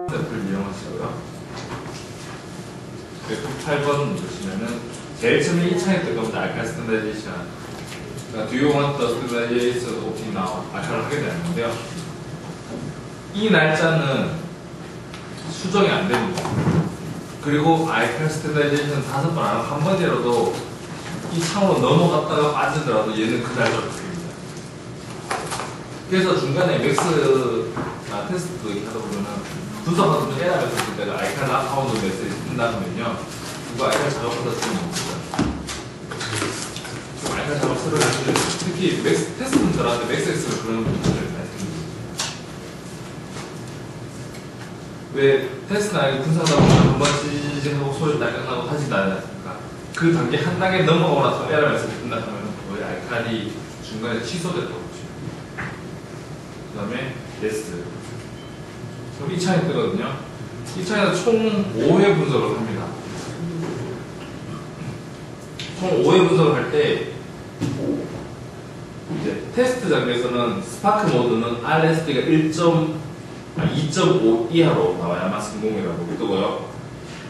앱을 이용하시고요. 그리고 8번 누르시면은 제일 처음에 1창에 뜰 겁니다. 알칼 스탠다이제이션. 그러니까 Do you want the standardization opting now? 알칼을 하게 되는 건데요. 이 날짜는 수정이 안 됩니다. 그리고 알칼 스탠다이제이션 5번 안 하고 한 번이라도 이 창으로 넘어갔다가 빠지더라도 얘는 그 날짜로 바뀝니다. 그래서 중간에 맥스 테스트도 이렇게 하다 보면은 분석하다 보면 에러 메시지 때가 알칼 락아웃 메시지 뜬다 하면요. 누가 알칼 작업하다 쓰면 없어요. 지금 알칼 작업 서를 하시는 특히 맥스 테스트 분들한테 맥스엑스를 그런 분들을 말씀드립니다. 왜 테스트나 아니고 분석하다 보면 한번 찌직하고 소리 딱 끝나고 다시 나지 않습니까? 그 단계 한 단계 넘어가고 나서 에러 메시지 뜬다 하면 거의 알칼이 중간에 취소됐다고 보시면 됩니다. 그 다음에 yes. 그럼 2창이 뜨거든요. 2창에서 총 5회 분석을 합니다. 총 5회 분석을 할 때 이제 테스트 단계에서는 스파크 모드는 RSD가 2.5 이하로 나와요. 아마 성공이라고 뜨고요.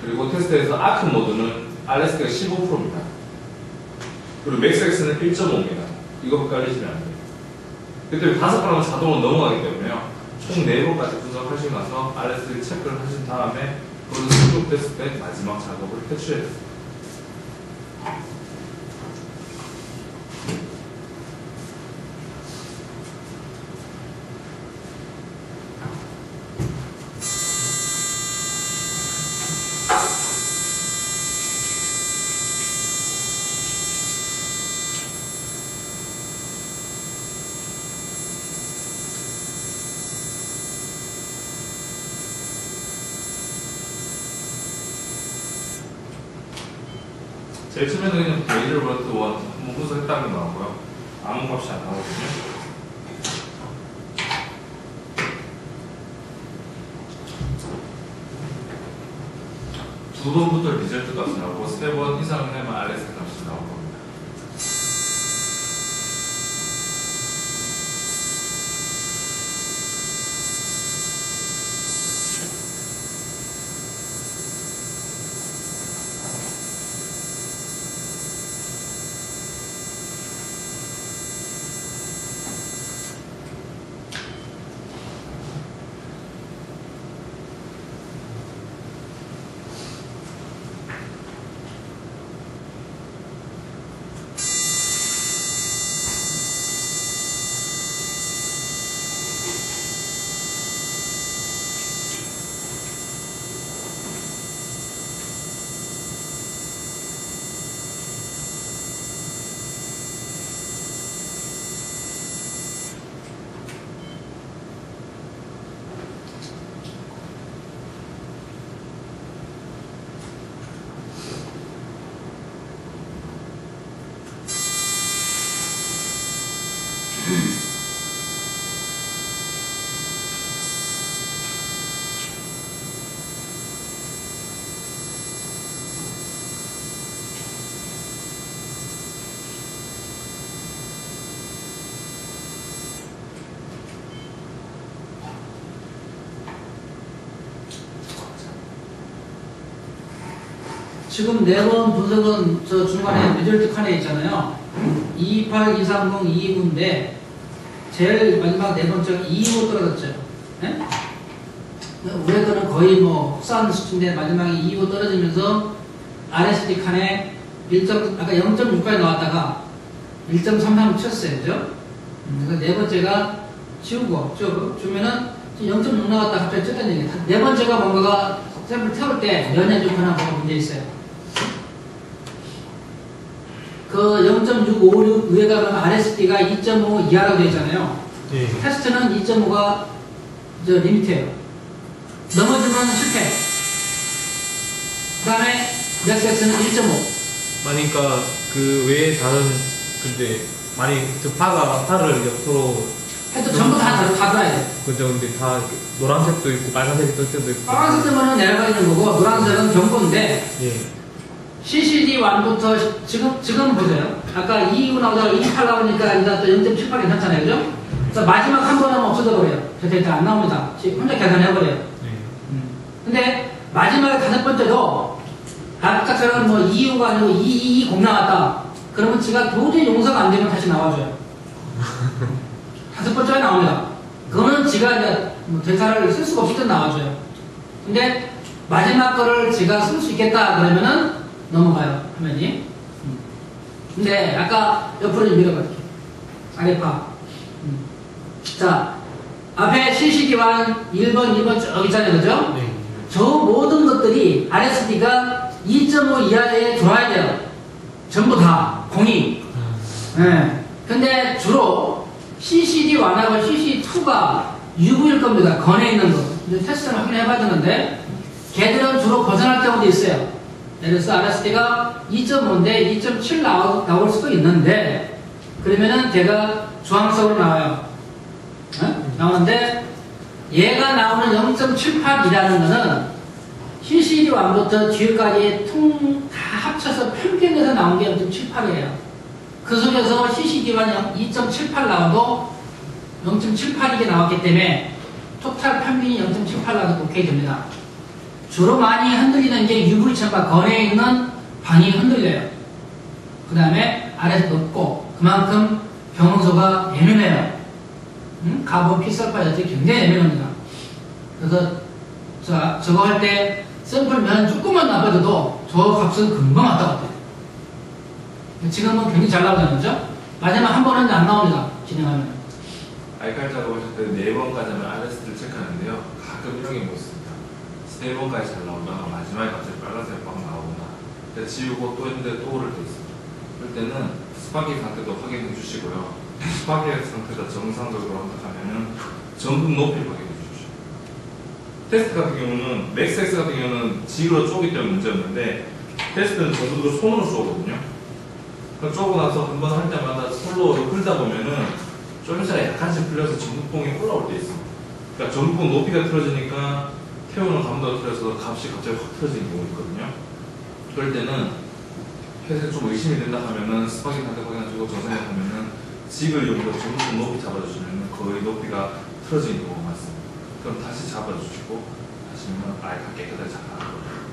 그리고 테스트에서 아크 모드는 RSD가 15%입니다. 그리고 맥스엑스는 1.5입니다. 이거 헷갈리시면 안 돼요. 그때 5번 하면 자동으로 넘어가기 때문에요. 총 4번까지 분석하시고 나서 RS를 체크를 하신 다음에 그것을 충족됐을 때 마지막 작업을 퇴출해야 됩니다. 제일 처음에는 그냥 베이를 버트 1 한번 분석했다는 게 나오고요. 아무 값이 안 나오거든요. 두 번부터 리절트 값이 나오고 3번 이상을 하면 RS 값이 나올 겁니다. 지금 4번 분석은 저 중간에 리절트 칸에 있잖아요. 228, 230, 229인데 제일 마지막 4번째가 225 떨어졌죠. 네? 위에 거는 거의 뭐 흡사한 수치인데 마지막에 225 떨어지면서 RSD 칸에 아까 0.6까지 나왔다가 1.33 쳤어요. 그죠? 그래서 4번째가 지우고 주면은 0.6 나왔다 갑자기 쳤다는 얘기예요. 4번째가 뭔가가 샘플 태울 때 연연 조건하고 뭐가 문제 있어요. 그 0.656 위에가 그러면 RSD가 2.5 이하라고 되어 있잖아요. 네. 테스트는 2.5가 리미트예요. 넘어지면 실패. 그 다음에 맥스엑스는 1.5. 그러니까 그 외에 다른 근데 많이 파를 옆으로 해도 전부 다 들어야 돼. 그죠? 근데 다 노란색도 있고 빨간색이 뜰 때도 있고. 빨간색 뜨면은 내려가 있는 거고 노란색은 경고인데. 예. CCD1부터 지금 보세요. 아까 229 나오다가 28 나오니까 일단 또 0.78 괜찮잖아요. 그죠? 그래서 마지막 한 번 하면 없어져 버려요. 저 데이터 안 나옵니다. 혼자 계산해 버려요. 근데 마지막에 다섯 번째도 아까처럼 뭐 이유가 아니고 220 나왔다. 그러면 지가 도저히 용서가 안 되면 다시 나와줘요. 다섯 번째가 나옵니다. 그거는 지가 이제 뭐 대사를 쓸 수가 없을 때 나와줘요. 근데 마지막 거를 지가 쓸 수 있겠다 그러면은 넘어가요, 화면이. 근데 아까 옆으로 좀 밀어볼게요. 아래파. 자, 앞에 실시기반 1번, 2번 쭉 있잖아요, 그죠? 네. 저 모든 것들이 RSD가 2.5 이하에 들어와야 돼요. 전부 다 공이. 네. 근데 주로 CCD1하고 CCD2가 유구일 겁니다. 건에 있는 거. 이제 테스트를 확인해봐야 되는데, 걔들은 주로 벗어날 경우도 있어요. 예를 들어서 RSD가 2.5인데 2.7 나올 수도 있는데, 그러면은 걔가 주황색으로 나와요. 네? 나오는데, 얘가 나오는 0.78이라는 거는 CCD1부터 뒤에까지 다 합쳐서 평균에서 나온 게 0.78이에요. 그 속에서 CCD1 2.78 나와도 0.78이게 나왔기 때문에 토탈 평균이 0.78 나와도 오케이 됩니다. 주로 많이 흔들리는 게 UV 천과 건에 있는 방이 흔들려요. 그 다음에 아래에서 높고 그만큼 병원소가 예민해요. 가본 피설파이어들이 굉장히 예민합니다. 그래서 저거 할 때 샘플면 조금만 나빠져도 저 값은 금방 왔다 갔다 해요. 지금은 굉장히 잘 나오잖아요, 그죠? 마지막 한 번은 안 나옵니다, 진행하면. 알칼 작업하실 때 4번까지 하면 RSD를 체크하는데요. 가끔 이런 게 뭐 있습니다. 3번까지 잘 나오다가 마지막에 갑자기 빨간색 빡 나오거나 근데 지우고 또 했는데 또 오를 때 있습니다. 그럴 때는 스파게티 상태도 확인해 주시고요. 스파게티 상태가 정상적으로 한다 하면은 전극 높이를 확인해 주십시오. 테스트 같은 경우는 맥스엑스 같은 경우는 지그로 쪼기 때문에 문제였는데 테스트는 전극을 손으로 쪼거든요. 쪼고 나서 한 번 할 때마다 솔로 흘다 보면은 좀 있으면 약간씩 풀려서 전극봉이 올라올 때 있습니다. 그러니까 전극봉 높이가 틀어지니까 태우는 감도가 틀려서 값이 갑자기 확 틀어지는 경우가 있거든요. 그럴 때는 회사에 좀 의심이 된다 하면은 스파게티 상태 확인해주고 정상에 하면은 직을 용도로 전극봉 높이 잡아주시면 거의 높이가 틀어지는 경우가 많습니다. 그럼 다시 잡아주시고 하시면 알칼 깨끗하게 잘 나가거든요.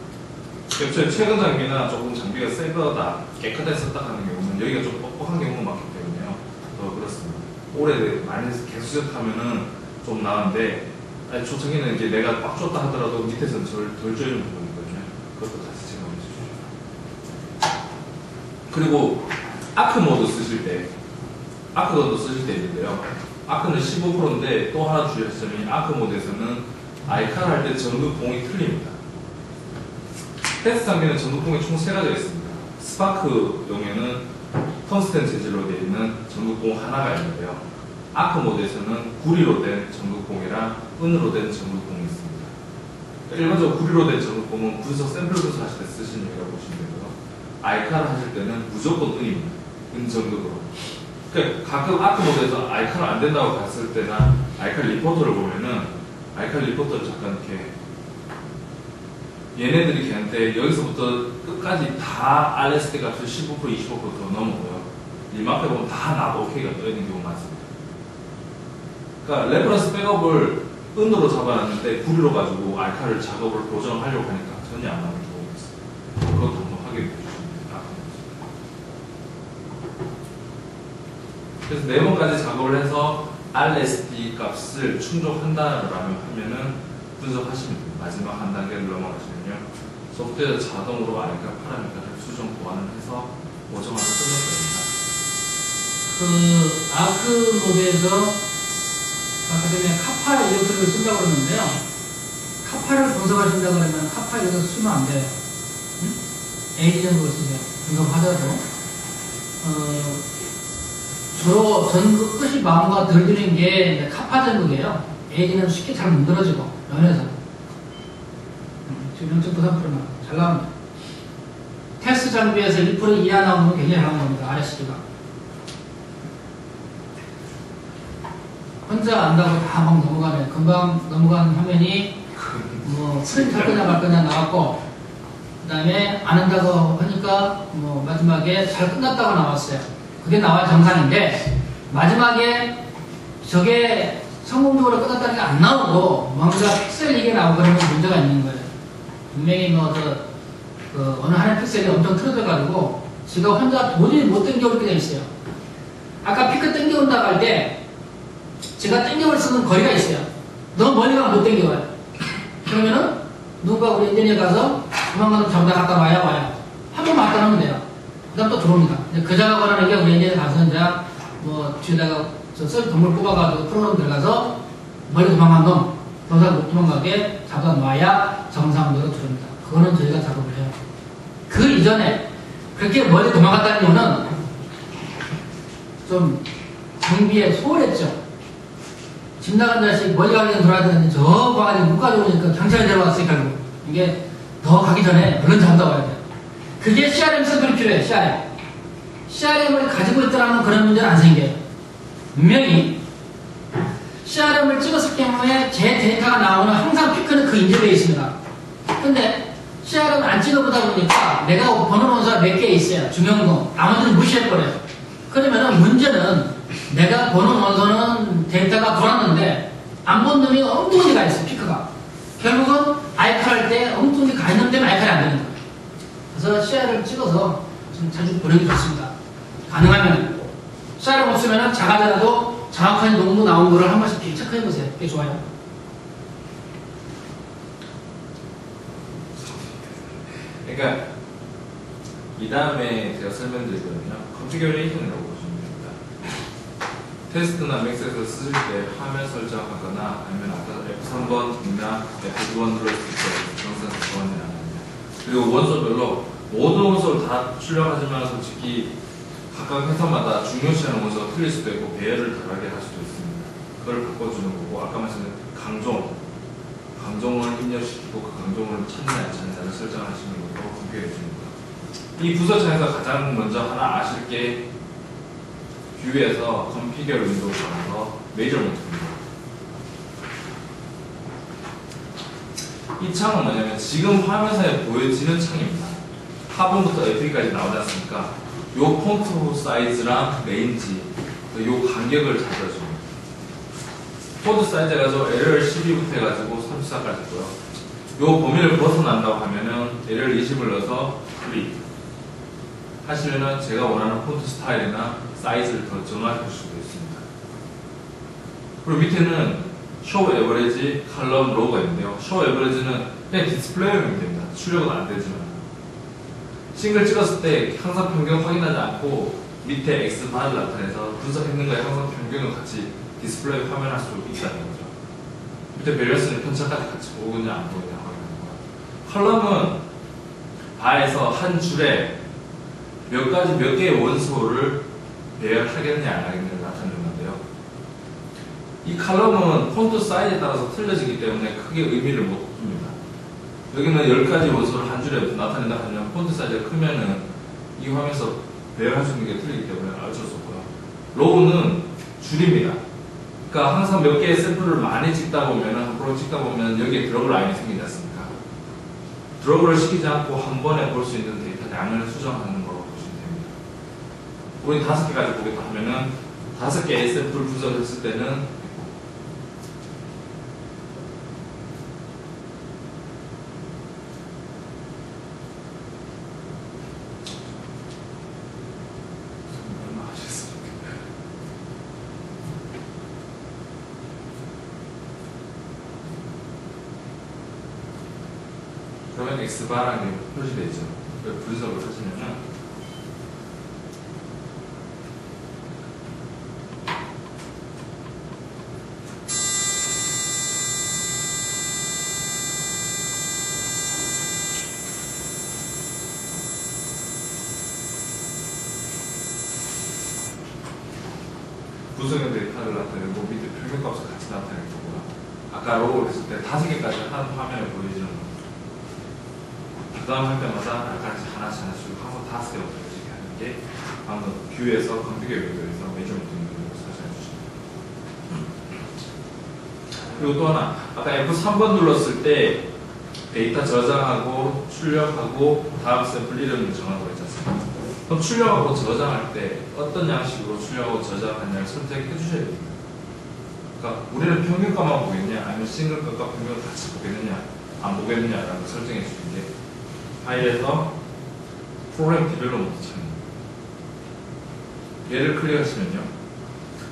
최근 장비나 조금 장비가 새 거다 깨끗하게 썼다 하는 경우는 여기가 좀 뻑뻑한 경우가 많기 때문에요. 더 그렇습니다. 오래 많이 계속 시작하면은 좀 나은데 초창기는 이제 내가 꽉 줬다 하더라도 밑에서는 덜 조이는 부분이 있거든요. 그것도 다시 체크해 주십시오. 그리고 아크 모드 쓰실 때 아크 모드 쓰실 때 있는데요. 아크는 15%인데 또 하나 주의할 점이 아크 모드에서는 알칼 할 때 전극봉이 틀립니다. 테스트 장비는 전극봉이 총 3가지가 있습니다. 스파크용에는 텅스텐 재질로 되어 있는 전극봉 하나가 있는데요. 아크 모드에서는 구리로 된 전극봉이랑 은으로 된 전극봉이 있습니다. 일반적으로 구리로 된 전극봉은 분석 샘플 분석하실 때 쓰시는 거라고 보시면 되고요. 알칼을 하실 때는 무조건 은입니다. 은 전극으로. 그러니까 가끔 아크 모드에서 알칼 안 된다고 봤을 때나 알칼 리포터를 보면은 알칼 리포터를 잠깐 이렇게 얘네들이 걔한테 여기서부터 끝까지 다 RSD 값을 15% 20%더 넘어고요. 이마크에 보면 다 나도 오케이가 떠있는 경우가 많습니다. 그러니까 레퍼런스 백업을 은으로 잡아놨는데 구리로 가지고 알칼을 작업을 고정하려고 하니까 전혀 안 나오는 경우가 있습니다. 그것도 한번 확인해 주시면 됩니다. 그래서 4번까지 작업을 해서 RSD 값을 충족한다라고 하면은 분석하시면 됩니다. 마지막 한 단계를 넘어가시면요. 소프트웨어 자동으로 알칼 파라미터를 수정 보완을 해서 고정하고 끝냈습니다. 그 아크 모드에서 아까 전에 카파 일렉트로를 쓴다고 그러는데요. 카파를 분석하신다고 그러면 카파 일렉트로 쓰면 안 돼요. AD전극을 쓰세요. 분석하더라도. 주로 전극 끝이 마음과 덜 드는 게 카파 전극이에요. AD는 쉽게 잘 만들어지고 면에서 지금 0.93%나 잘 나옵니다. 테스트 장비에서 1% 이하 나오면 굉장히 잘 나오는 겁니다. RSD가 혼자 안다고 다 막 넘어가면 금방 넘어가는 화면이 뭐 프린트 할 거냐 말 거냐 나왔고 그 다음에 안 한다고 하니까 뭐 마지막에 잘 끝났다고 나왔어요. 그게 나와야 정상인데 마지막에 저게 성공적으로 끝났다는 게 안 나오고 뭔가 픽셀 이게 나오고 그러면 문제가 있는 거예요. 분명히 어느 하나의 픽셀이 엄청 틀어져가지고 지가 혼자 도저히 못 당겨올 때가 있어요. 아까 피크 당겨온다고 할 때 제가 당겨올 수 있는 거리가 있어요. 너무 멀리 가면 못 당겨와요. 그러면은 누가 우리 엔지니어 가서 조만간 잡다 갖다 와요. 한 번만 갖다 놓으면 돼요. 그 다음 또 들어옵니다. 그 작업을 하는 게 우리 엔지니어 가서 이제 뒤에다가 동물 뽑아가지고 프로그램 들어가서 멀리 도망간 놈, 더 이상 못 도망가게 잡아 놔야 정상적으로 들어옵니다. 그거는 저희가 작업을 해요. 그 이전에 그렇게 멀리 도망갔다는 이유는 좀 정비에 소홀했죠. 집 나간 자식 멀리 가기 전에 돌아야 되는데 저 가가지고 못 가져오니까 경찰이 데려왔어요. 결국 이게 더 가기 전에 얼른 잡다 와야 돼요. 그게 CRM 샘플이 필요해요. CRM을 가지고 있더라면 그런 문제는 안 생겨요. 분명히 CRM을 찍었을 경우에 제 데이터가 나오는 항상 피크는 그 인지되어 있습니다. 근데 CRM을 안 찍어보다 보니까 내가 번호 원서가 몇 개 있어요. 중요한 거. 나머지는 무시해버려요. 그러면은 문제는 내가 번호 원서는 데이터가 돌았는데 안 본 놈이 엉뚱한 데가 있어요. 피크가. 결국은 알칼 할 때 엉뚱한 데 가 있는 데는 알칼이 안 되는 거예요. 그래서 CRM을 찍어서 좀 자주 보내기 좋습니다. 가능하면 CRM 없으면 작아더라도 정확한 농도 나온 거를 한 번씩 체크해보세요. 그게 좋아요. 그러니까 이 다음에 제가 설명드리거든요. 컨피규레이션이라고 보시면 됩니다. 테스트나 맥스에서 쓰실 때 화면 설정하거나 아니면 아까 F3번이나 F2번 눌렀을 때 정선 보완이 나옵니다. 그리고 원소별로 모든 원소를 다 출력하지만 솔직히 각각 회사마다 중요시하는 원소가 틀릴 수도 있고 배열을 다르게 할 수도 있습니다. 그걸 바꿔주는 거고 아까 말씀드린 강종을 입력시키고 그 강종을 찾느냐 안 찾느냐를 설정하시는 것도 컨피규레이션입니다. 이 부서창에서 가장 먼저 하나 아실 게 뷰에서 컨피규어 윈도우 가서 메이저먼트입니다. 이 창은 뭐냐면 지금 화면상에 보여지는 창입니다. 하본부터 F까지 나오지 않습니까? 요 폰트 사이즈랑 레인지, 요 간격을 잡아줍니다. 폰트 사이즈 해가지고 LL12부터 해가지고 34까지 있고요. 요 범위를 벗어난다고 하면은 LL20을 넣어서 프리 하시면은 제가 원하는 폰트 스타일이나 사이즈를 더 정할 수도 있습니다. 그리고 밑에는 쇼 에버리지, 칼럼, 로우가 있는데요. 쇼 에버리지는 그냥 디스플레이용이 됩니다. 출력은 안 되지만. 싱글 찍었을 때 항상 평균 확인하지 않고 밑에 X바를 나타내서 분석했는 거에 항상 평균을 같이 디스플레이 화면할 수 있다는 거죠. 밑에 밸런스는 편차까지 같이 보느냐 안 보느냐 확인하는 거예요. 컬럼은 바에서 한 줄에 몇 개의 원소를 배열하겠느냐 안 하겠느냐를 나타내는 건데요. 이 칼럼은 폰트 사이즈에 따라서 틀려지기 때문에 크게 의미를 못 둡니다. 여기는 10가지 원소를 한 줄에 나타낸다 하면 폰트 사이즈가 크면은 이 화면에서 배열할 수 있는 게 틀리기 때문에 어쩔 수 없고요. 로우는 줄입니다. 그러니까 항상 몇 개의 샘플을 많이 찍다 보면은 앞으로 찍다 보면 여기에 드러그 라인이 생기지 않습니까? 드러그를 시키지 않고 한 번에 볼 수 있는 데이터 양을 수정하는 거라고 보시면 됩니다. 우리 5개까지 보겠다 하면은 5개의 샘플 분석했을 때는 그러면 X바라는 게 표시되어 있죠. 분석을 하시면은 분석형 데이터를 나타내고 밑에 평균값을 같이 나타낼 거고요. 아까 로우를 했을 때 5개까지 한 화면에 보여지는 겁니다. 그 다음 할 때마다 약간씩 하나씩 항상 5개부터 이렇게 하는 게 방금 뷰에서 컨피규어 윈도우에서 메이저먼트 윈도우로 설정해 주십니다. 그리고 또 하나 아까 F3번 눌렀을 때 데이터 저장하고 출력하고 다음 샘플 이름을 정하고 있지 않습니까? 그럼 출력하고 저장할 때 어떤 양식으로 출력하고 저장하냐를 선택해 주셔야 됩니다. 그러니까 우리는 평균값만 보겠냐 아니면 싱글값과 평균을 같이 보겠느냐 안 보겠느냐라는 걸 설정해 주는 게 파일에서 프로그램 디벨롭먼트 창입니다. 얘를 클릭하시면요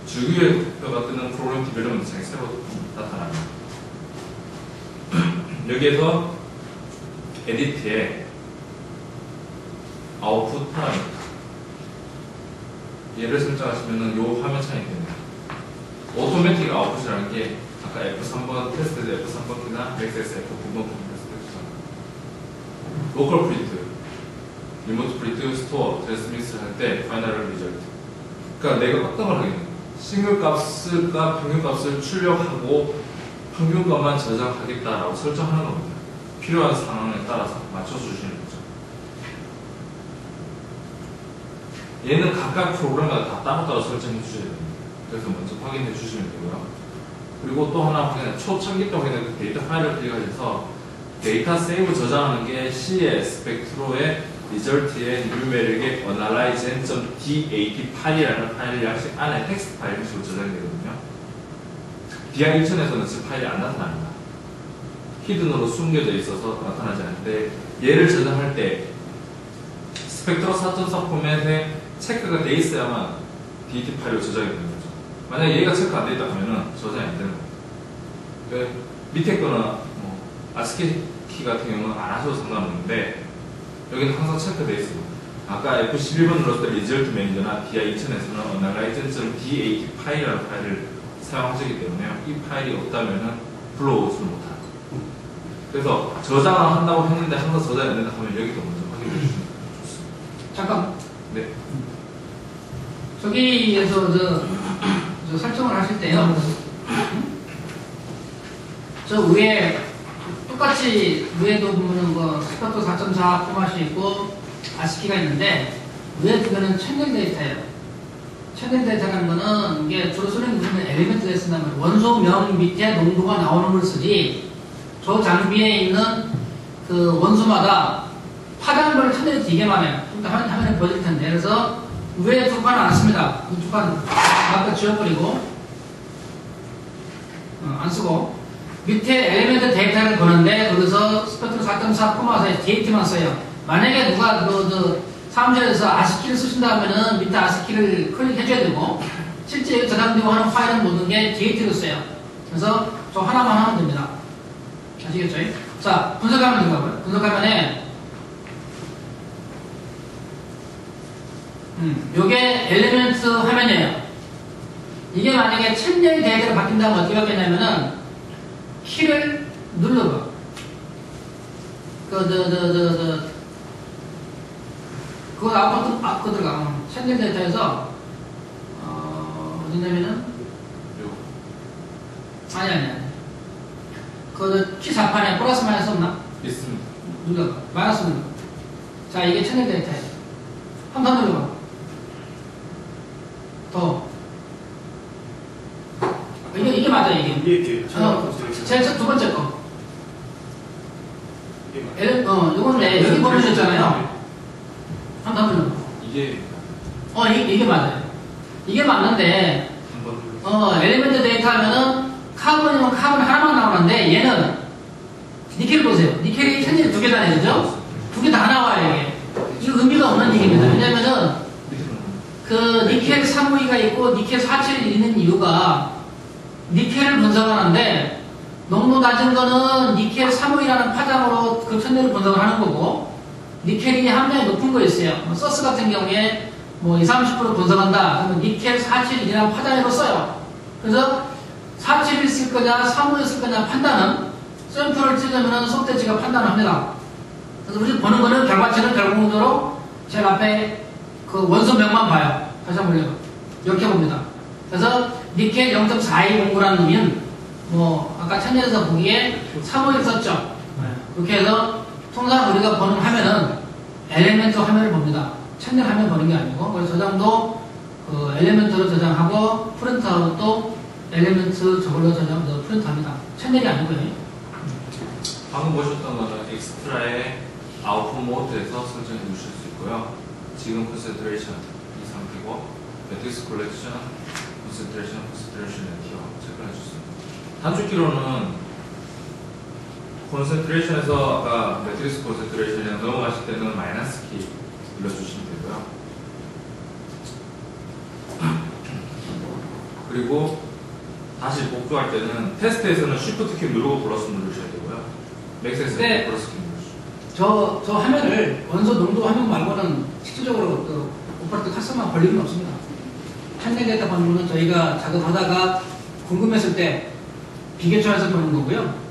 주기의 표가 뜨는 프로그램 디벨롭먼트 창이 새로 나타납니다. 여기에서 에디트에 아웃풋 파라미터 얘를 설정하시면은 요 화면 창이 됩니다. 오토매틱 아웃풋이라는 게 아까 F3번 테스트에서 F3번 키나 XS F9번 테스트였죠. 로컬 프린트, 리모트 프린트, 스토어, 데스믹스 할 때 파이널 리절트. 그러니까 내가 어떤 걸 하겠냐? 싱글 값과 평균 값을 출력하고 평균 값만 저장하겠다라고 설정하는 겁니다. 필요한 상황에 따라서 맞춰주시는 거죠. 얘는 각각 프로그램마다 다 따로따로 설정해 주셔야 됩니다. 그래서 먼저 확인해 주시면 되고요. 그리고 또 하나 확인해, 초창기 때 확인해 그 데이터 파일을 클릭하셔서 데이터 세이브 저장하는 게 C의 스펙트로의 리절트의 뉴메릭의 analyzen.dat 파일이라는 파일 양식 안에 텍스트 파일 형식으로 저장이 되거든요. DI2000에서는 지금 파일이 안 나타납니다. 히든으로 숨겨져 있어서 나타나지 않는데 얘를 저장할 때 스펙트로 4.4 포맷에 체크가 돼 있어야만 DAT 파일로 저장이 되는 거죠. 만약에 얘가 체크 안 돼 있다 하면은 저장이 안 되는 거예요. 그러니까 밑에 거는 뭐 아스키 키 같은 경우는 안 하셔도 상관없는데 여기는 항상 체크돼 있어요. 아까 F11번 눌렀을 때 리절트 매니저나 DI2000에서는 analyzen.dat 파일이라는 파일을 사용하시기 때문에 이 파일이 없다면은 불러오지를 못하는 거예요. 그래서 저장을 한다고 했는데 항상 저장이 안 된다 하면 여기도 먼저 확인해 주시면 좋습니다. 잠깐. 네. 저기에서 저 설정을 하실 때요. 저 위에 똑같이 위에도 보면은 뭐 스쿼트 4.4 포맷이 있고 아스키가 있는데 위에 두 개는 채널 데이터예요. 채널 데이터라는 거는 이게 주로 쓰는 무슨 엘리멘트에 쓴다면 원소명 밑에 농도가 나오는 걸 쓰지 저 장비에 있는 그 원소마다 파장별을 채널이 되게 많아요. 좀 더 화면에 보여줄 텐데 그래서 위에 두 판은 안 씁니다. 이 두 판 아까 지워버리고 안 쓰고 밑에 엘리멘트 데이터를 보는데 거기서 스펙트럼 4.4 포맷에 DAT만 써요. 만약에 누가 그 사무실에서 아스키를 쓰신다 하면은 밑에 아스키를 클릭해줘야 되고 실제 저장되고 하는 파일은 모든 게 DAT로 써요. 그래서 저 하나만 하면 됩니다. 아시겠죠? 자, 분석하면 들어가고요. 분석하면에 요게 엘리멘트 화면이에요. 이게 만약에 채널 데이터가 바뀐다면 어떻게 바뀌냐면은 키를 눌러봐. 그거 앞으로 들어가. 채널 데이터에서 어디냐면은 아니. 그 키 4판에 플러스 마이너스 없나? 있습니다. 눌러봐. 마이너스 눌러. 자, 이게 채널 데이터예요. 한 번 더 눌러봐. 더. 이게 맞아, 이게. 이게 제일 두 번째 거. 요건데, 여기 보면 있잖아요. 한 번 더 눌러봐. 이게 맞아요. 이게 맞는데, 엘리멘트 데이터 하면은 카본이면 카본 하나만 나오는데, 얘는 니켈 보세요. 니켈이 천천히 두 개잖아요, 그죠? 두 개 다 나와요, 이게. 이거 의미가 없는 얘기입니다. 왜냐면은, 그 니켈 352가 있고 니켈 47이 있는 이유가 니켈을 분석하는데 농도 낮은 거는 니켈 352라는 파장으로 그 천내를 분석을 하는 거고 니켈이 함량이 높은 거 있어요. 뭐 서스 같은 경우에 뭐 20, 30% 분석한다. 그러면 니켈 47이라는 파장으로 써요. 그래서 47을 쓸 거냐 352를 쓸 거냐 판단은 샘플을 찍으면 속대지가 판단을 합니다. 그래서 우리 보는 거는 결과치는 결국적으로 제일 앞에 그 원소명만 봐요. 다시 한번 올려봐. 이렇게 봅니다. 그래서 니켈 0.4209라는 놈은 뭐 아까 천년에서 보기에 351 썼죠. 이렇게 해서 통상 우리가 보는 화면은 엘리멘트 화면을 봅니다. 천년 화면 보는 게 아니고 그래서 저장도 그 엘리멘트로 저장하고 프린터로 또 엘리멘트 저걸로 프린트합니다. 천년이 아니고요. 방금 보셨던 거는 엑스트라의 아웃풋 모드에서 설정해 주실 수 있고요. 지금 컨센트레이션 이 상태고 매트릭스 컬렉션 콘센트레이션의 키와 체크를 해줬습니다. 단축키로는 콘센트레이션에서 아까 매트릭스 콘센트레이션에 넘어가실 때는 마이너스 키 눌러주시면 되고요. 그리고 다시 복구할 때는 테스트에서는 쉬프트 키 누르고 플러스 누르셔야 되고요. 맥스에서는 네. 플러스 키 누르시죠. 저 화면을 원소 농도 화면 말고는 실질적으로 그 오퍼레이터 카스만 걸리는 없습니다. 판넬 데이터 방문은 저희가 작업하다가 궁금했을 때 비교처에서 보는 거고요.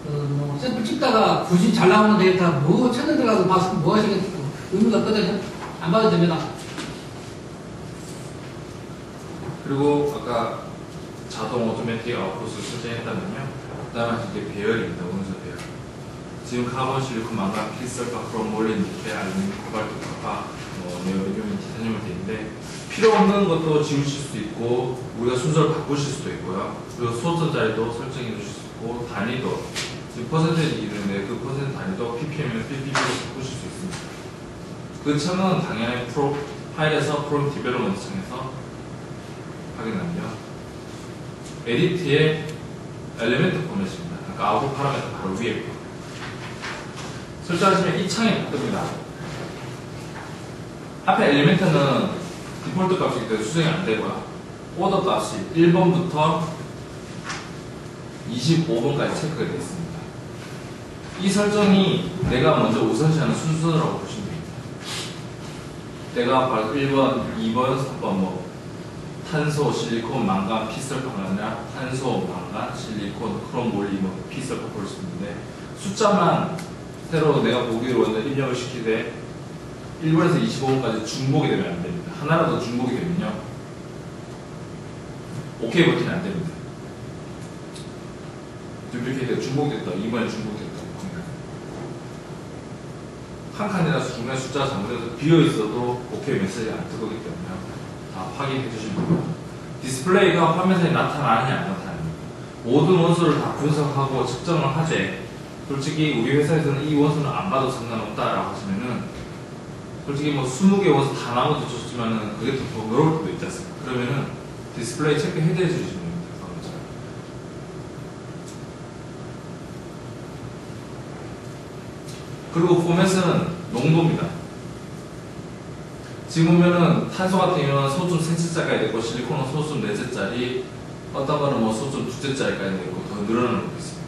뭐 샘플 찍다가 굳이 잘 나오는 데이터 뭐 찾는다고 봐서 뭐 하시겠어요? 의미가 없거든요. 안 봐도 됩니다. 그리고 아까 자동 오토매틱 아웃풋을 설정했다면요. 그 다음에 이게 배열입니다. 원소 배열. 지금 카본, 실리콘, 망간, 필살과 크롬, 몰린, 니켈, 알루미늄, 코발트, 카파, 네오비듐, 티타늄으로 되어 있는데 필요 없는 것도 지우실 수도 있고 우리가 순서를 바꾸실 수도 있고요. 그리고 소스 자리도 설정해 주실 수 있고 단위도 지금 퍼센테이지 이름인데 그 퍼센트 단위도 ppm이나 ppb로 바꾸실 수 있습니다. 그 창은 당연히 파일에서 프롬 디벨롭먼트 창에서 확인하면요. 에디트의 엘리멘트 포맷입니다. 아까 아웃풋 파라미터 바로 위에 거. 설정하시면 이 창이 뜹니다. 앞에 엘리멘트는 디폴트 값이기 때문에 수정이 안 되고요. 오더 값이 1번부터 25번까지 체크가 되어 있습니다. 이 설정이 내가 먼저 우선시하는 순서라고 보시면 됩니다. 내가 바로 1번, 2번, 3번 뭐 탄소, 실리콘, 망간, 피설파가 아니라 탄소, 망간, 실리콘, 크롬, 몰리, 뭐 피설파 볼 수 있는데 숫자만 새로 내가 보기로 원하는 입력을 시키되 1번에서 25번까지 중복이 되면 안 됩니다. 하나라도 중복이 되면요. 오케이 버튼이 안 됩니다. 듀플리케이트가 중복됐다, 2번에 중복됐다. 한 칸이라서 중간에 숫자가 잘못해서 비어있어도 오케이 메시지가 안 뜨거기 때문에 다 확인해 주시면 됩니다. 디스플레이가 화면상에 나타나느냐 안 나타나느냐 모든 원소를 다 분석하고 측정을 하되 솔직히 우리 회사에서는 이 원소는 안 봐도 상관없다라고 하시면은 솔직히 뭐 20개 원소 다 나와도 좋지만은 그게 더 번거로울 수도 있지 않습니까? 그러면은 디스플레이 체크 해제 해주시면 됩니다. 그리고 포맷은 농도입니다. 지금 보면은 탄소 같은 경우는 소좀 3Z짜리가 되고 실리콘은 소좀 4Z짜리 어떤 거는 뭐 소좀 2Z짜리까지 되고 더 늘어나는 거 있습니다.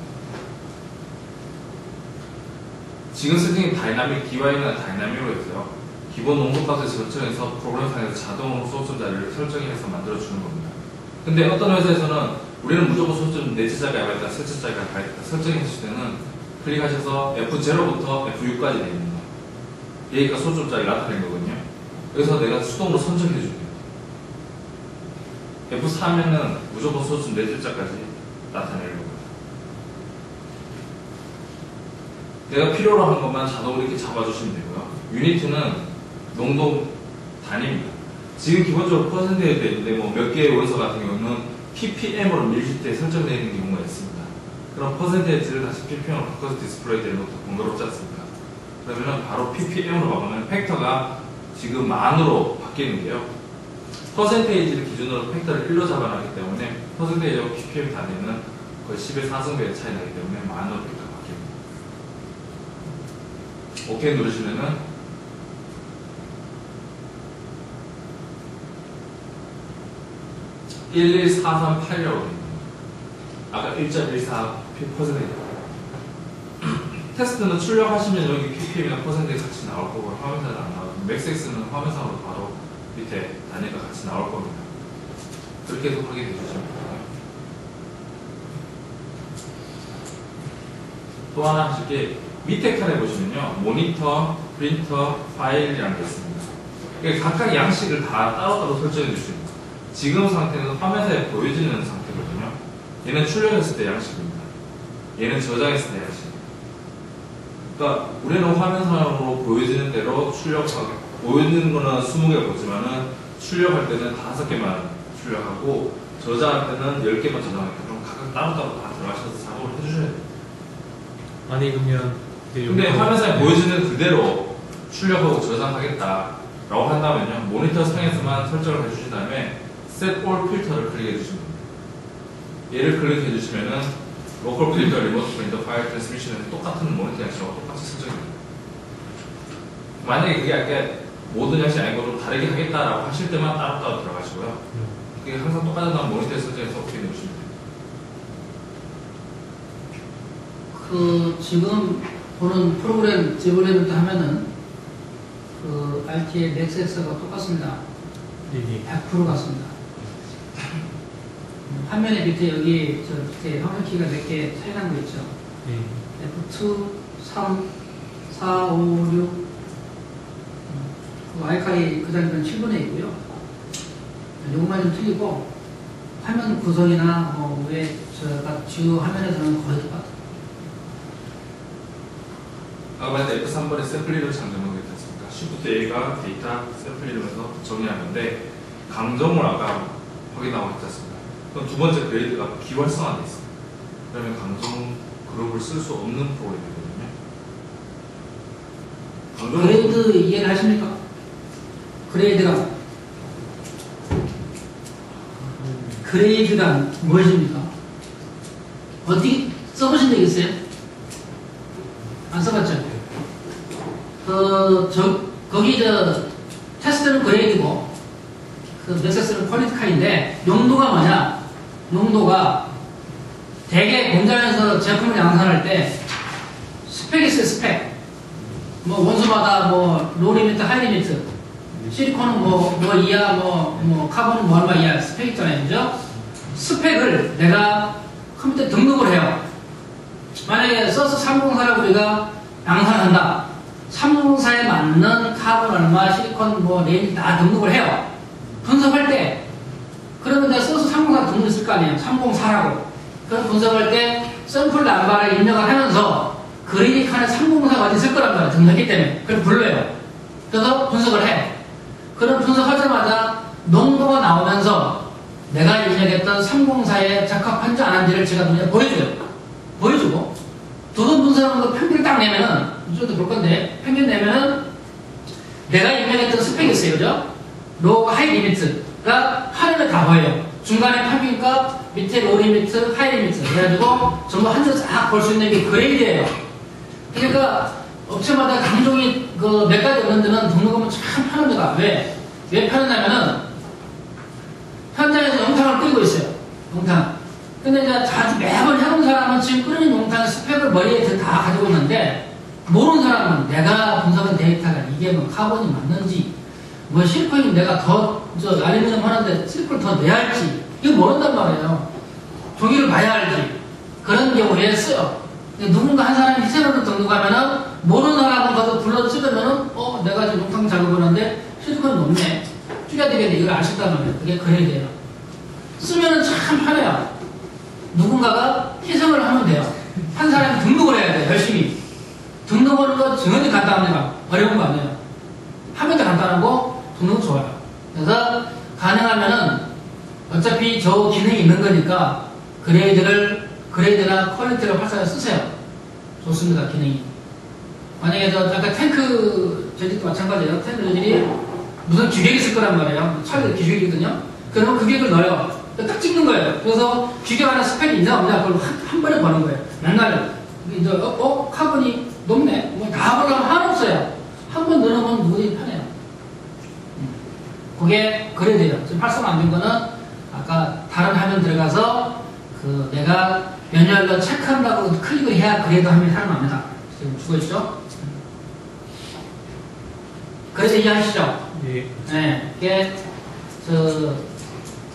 지금 세팅이 다이나믹 DY나 다이나믹으로 했어요. 기본 농도값을 설정해서 프로그램상에서 자동으로 소점 자리를 설정해서 만들어주는 겁니다. 근데 어떤 회사에서는 우리는 무조건 소점 4Z짜리가 가있다, 3Z짜리가 가있다 설정해 주실 때는 클릭하셔서 F0부터 F6까지 되어 있는 거. 여기가 소점짜리 나타낸 거거든요. 여기서 내가 수동으로 선정해 줍니다. F4면은 무조건 소점 4줄자까지 나타내는 겁니다. 내가 필요로 한 것만 자동으로 이렇게 잡아주시면 되고요. 유니트는 농도 단위입니다. 지금 기본적으로 퍼센트에 되어 있는데 뭐 몇 개의 원소 같은 경우는 ppm으로 밀실 때 설정되어 있는 경우가 있습니다. 그럼 퍼센테이지를 다시 ppm으로 바꿔서 디스플레이 되는 것도 번거롭지 않습니까? 그러면 바로 ppm으로 바꾸면 팩터가 지금 만으로 바뀌는데요. 퍼센테이지를 기준으로 팩터를 1로 잡아놨기 때문에 퍼센테이지와 ppm 단위는 거의 10의 4승배의 차이 나기 때문에 만으로 팩터가 바뀝니다. 오케이 누르시면은 11438이라고 됩니다. 아까 1.14% 테스트는 출력하시면 여기 ppm이나 퍼센트가 같이 나올 거고 화면상은 안 나오고 맥스X는 화면상으로 바로 밑에 단위가 같이 나올 겁니다. 그렇게 해서 확인해 주시면 됩니다. 또 하나 하실 게 밑에 칸에 보시면요 모니터, 프린터, 파일이라는 게 있습니다. 그러니까 각각 양식을 다 따로따로 설정해 주시면 됩니다. 지금 상태는 화면상에 보여지는 상태거든요. 얘는 출력했을 때 양식입니다. 얘는 저장했을 때 양식. 그러니까 우리는 화면상으로 보여지는 대로 출력하고 보여지는 거는 20개 보지만은 출력할 때는 5개만 출력하고 저장할 때는 10개만 저장합니다. 그럼 각각 따로따로 다 들어가셔서 작업을 해주셔야 돼요. 아니 그러면 근데 화면상에 보여지는 그대로 출력하고 저장하겠다라고 한다면요 모니터 상에서만 설정을 해주신 다음에 Set All 필터를 클릭해 주시면 됩니다. 얘를 클릭해 주시면은 로컬 필터, 리모트 프린터, 파일 트랜스미션에서 똑같은 모니터 양식하고 똑같이 설정이 됩니다. 만약에 그게 아까 모든 양식 아니고 좀 다르게 하겠다라고 하실 때만 따로따로 들어가시고요. 그게 항상 똑같은 모니터 설정에서 오케이 해주시면 됩니다. 그 지금 보는 프로그램 디블레이먼트 하면은 그 RT의 넥스가 똑같습니다. 예. 100% 같습니다. 화면에 밑에 여기 저 밑에 형상키가 몇 개 차이난 거 있죠. 예. F2, 3, 4, 5, 6 와이카이 그 다음에 7분에 있고요. 요것만 좀 틀리고 화면 구성이나 뭐 왜 제가 주요 화면에서는 거의 똑같아요. 아까 F3번에 샘플리를 장정하게 되지 않습니까? Shift A가 데이터 샘플리면서 정의한 건데 강정을 아까 확인하고 있지 않습니까? 그럼 두 번째 그레이드가 비활성화되어 있습니다. 그러면 강정 그룹을 쓸 수 없는 프로그램이거든요. 그레이드 이해를 하십니까? 그레이드란 무엇입니까? 어떻게 써보신 적 있어요? 안 써봤죠? 거기 테스트는 그레이드고 그 넥서스는 퀄리티카인데 용도가 뭐냐? 용도가 대개 공장에서 제품을 양산할 때 스펙이 있어요. 스펙. 뭐 원소마다 뭐 로 리미트, 하이 리미트. 실리콘은 뭐 이하, 뭐 카본은 뭐 얼마 이하 스펙 있잖아요, 그죠? 스펙을 내가 컴퓨터에 등록을 해요. 만약에 서스 304라고 우리가 양산한다. 304에 맞는 카본 얼마, 실리콘 뭐 레인지 다 등록을 해요. 분석할 때 그러면 내가 서스 304 등록했을 거 아니에요. 304라고. 그럼 분석할 때 샘플 남바를 입력을 하면서 그레이드 칸에 304가 어디 있을 거란 말이에요. 등록했기 때문에. 그걸 불러요. 그래서 분석을 해. 그럼 분석하자마자 농도가 나오면서 내가 입력했던 304에 적합한지 안 한지를 제가 눈에 보여줘요. 보여주고 두 번 분석하는 거 평균을 딱 내면은 이쪽도 볼 건데 평균 내면은 내가 입력했던 스펙이 있어요. 그죠? 로, 하이 리미트가 화면에 다 보여요. 중간에 평균값, 밑에 로 리미트, 하이 리미트 그래가지고 전부 한 줄로 쫙 볼 수 있는 게 그레이드예요. 그러니까 업체마다 강종이 그 몇 가지 없는 데는 등록하면 참 편합니다. 왜 편하냐면은 현장에서 영상을 끓이고 있어요. 영상. 근데 이제 자주 매번 해본 사람은 지금 끓이는 영상 스펙을 머리에 다 가지고 있는데 모르는 사람은 내가 분석한 데이터가 이게 뭐 카본이 맞는지 뭐 실리콘이 내가 더 알루미늄 하는데 실리콘을 더 내야 할지 이거 모른단 말이에요. 종이를 봐야 알지. 그런 경우에 써요. 누군가 한 사람이 희생으로 등록하면은 모르는 사람은 가서 불러 찍으면은 내가 지금 영상 작업을 하는데 실리콘이 높네. 줄여야 되겠네. 이걸 아실단 말이에요. 그게 그레이드예요. 쓰면은 참 편해요. 누군가가 희생을 하면 돼요. 한 사람이 등록을 해야 돼요. 열심히. 등록하는 거 증언이 간단합니다. 어려운 거 아니에요. 하면 더 간단하고 등록 좋아요. 그래서 가능하면은 어차피 저 기능이 있는 거니까 그레이드나 퀄리티를 활성화 쓰세요. 좋습니다. 기능이. 만약에 아까 탱크 재질도 마찬가지예요. 탱크 재질이 무슨 규격이 있을 거란 말이에요. 차례 규격이거든요. 그러면 규격을 넣어요. 딱 찍는 거예요. 그래서 규격 안에 스펙이 있나 없냐 그걸 한 번에 보는 거예요. 맨날 이제 카본이 높네. 뭐 다 보려면 하나 없어요. 한 번 넣어놓으면 누구든지 편해요. 그게 그래야 지금 활성화 안 된 거는 아까 다른 화면 들어가서 그 내가 매뉴얼로 체크한다고 클릭을 해야 그래도 화면이 살아납니다. 지금 죽어있죠? 그래서 이해하시죠? 예. 네. 이게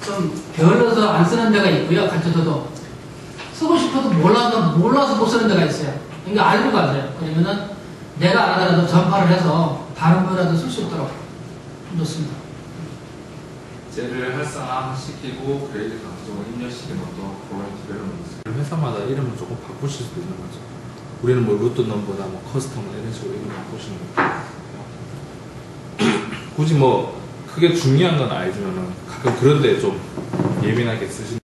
좀 게을러서 안 쓰는 데가 있고요. 가르쳐줘도 쓰고 싶어도 몰라서 못 쓰는 데가 있어요. 이거 알고 가세요. 그러면은 내가 안 하더라도 전파를 해서 다른 분이라도 쓸 수 있도록 좋습니다. 쟤를 활성화시키고 그레이드 강조를 입력시키는 것도 프로그램 디벨롭먼트. 회사마다 이름을 조금 바꾸실 수도 있는 거죠. 우리는 뭐 루트 넘버다 뭐 커스텀 이런 식으로 이름 바꾸시는 거. 굳이 뭐 크게 중요한 건 아니지만은 가끔 그런데 좀 예민하게 쓰시는